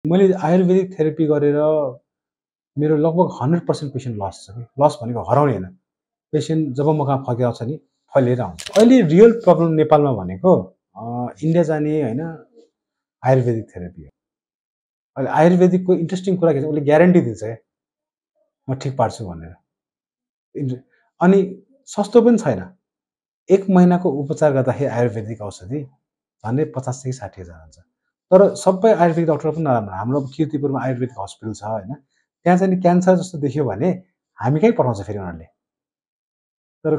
मैले आयुर्वेदिक थेरेपी गरेर मेरो लगभग 100% पेसेन्ट लस छ कि। लस भनेको हराउने होइन। पेसेन्ट जब म कहाँ फर्केर आउँछ नि, फैलिएर आउँछ। अहिले रियल प्रब्लम नेपालमा भनेको इन्डिया जाने होइन, आयुर्वेदिक थेरेपी हो। अहिले आयुर्वेदिकको इन्ट्रेस्टिङ कुरा के छ, उसले ग्यारेन्टी दिन्छ क्या, म ठिक पार्छु भनेर। अनि सस्तो पनि छैन। 1 महिनाको उपचार गर्दाखेरि आयुर्वेदिक औषधि झन्डै 50 देखि 60 हजार हुन्छ। तर सबै आयुर्वेदिक डाक्टर पनि नराम्रो। हाम्रो कीर्तिपुरमा आयुर्वेदिक हस्पिटल छ होइन, त्यहाँ चाहिँ नि क्यान्सर जस्तो देखियो भने हामी कहीँ पठाउँछ फेरि उनीहरूले। तर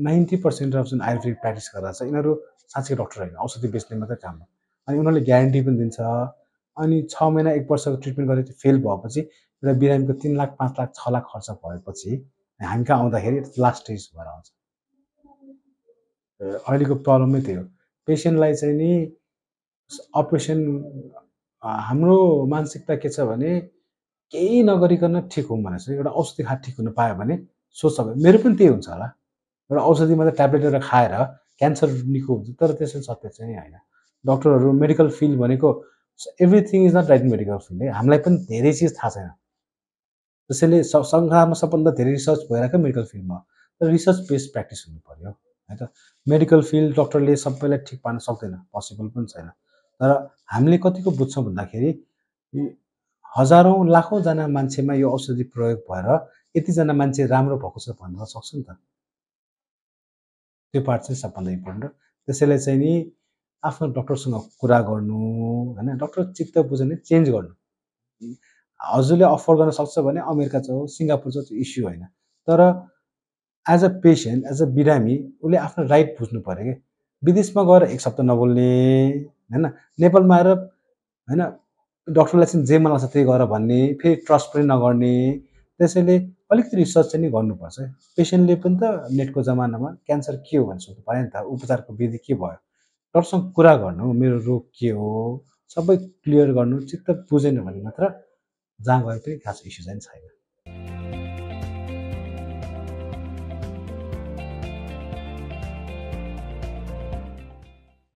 90% अफ जुन आयुर्वेदिक प्र्याक्टिस गर्दा छ यिनीहरू साँच्चै डक्टर होइन, औषधि बेच्ने मात्रै काम हो। अनि उनीहरूले ग्यारेन्टी पनि दिन्छ। अनि 6 महिना 1 वर्षको ट्रिटमेन्ट गरेर त्यो फेल भएपछि एउटा बिरामीको 3 लाख 5 लाख 6 लाख खर्च भएपछि हामी कहाँ आउँदाखेरि लास्ट स्टेज भएर आउँछ। अहिलेको प्रब्लमै त्यही हो। पेसेन्टलाई चाहिँ नि अपरेसन हाम्रो मानसिकता के छ भने केही नगरिकन ठिक हुँ भनेर चाहिँ एउटा औषधि खाएर ठिक हुन पायो भने सोच सबै मेरो पनि त्यही हुन्छ होला। एउटा औषधि मात्रै ट्याब्लेट एउटा खाएर क्यान्सर निको हुन्छ, तर त्यसो सत्य चाहिँ होइन। डक्टरहरू मेडिकल फिल्ड भनेको everything is not right in medical field है। हामीलाई पनि धेरै चिज थाहा छैन। त्यसैले संसारमा सबभन्दा धेरै रिसर्च भइरहेको मेडिकल फिल्डमा हो। तर रिसर्च बेस्ड प्र्याक्टिस हुनु पर्यो है त। मेडिकल फिल्ड डक्टरले सबैलाई ठिक पार्न सक्दैन, पोसिबल पनि छैन। तर हामीले कतिको बुझ्छौँ भन्दाखेरि हजारौँ लाखौँजना मान्छेमा यो औषधि प्रयोग भएर यतिजना मान्छे राम्रो भएको छ भन्न सक्छु नि त। त्यो पार्ट चाहिँ सबभन्दा इम्पोर्टेन्ट हो। त्यसैले चाहिँ नि आफ्नो डक्टरसँग कुरा गर्नु होइन, डक्टर चित्त बुझ्यो भने चेन्ज गर्नु। हजुरले अफोर्ड गर्न सक्छ भने अमेरिका जाऊ, सिङ्गापुर जाऊ, त्यो इस्यु होइन। तर as a patient, as a बिरामी उसले आफ्नो राइट बुझ्नु पऱ्यो क्या। विदेशमा गएर 1 सप्ताह नबोल्ने होइन, नेपालमा आएर होइन डक्टरलाई चाहिँ जे मन लाग्छ त्यही गर भन्ने, फेरि ट्रस्ट पनि नगर्ने। त्यसैले अलिकति रिसर्च चाहिँ नि गर्नुपर्छ। पेसेन्टले पनि त नेटको जमानामा क्यान्सर के हो भनेर सोध्नु पऱ्यो नि त, उपचारको विधि के भयो, डक्टरसँग कुरा गर्नु, मेरो रोग के हो सबै क्लियर गर्नु। चित्त बुझेन भने मात्र जहाँ गए पनि खास इस्यु चाहिँ छैन।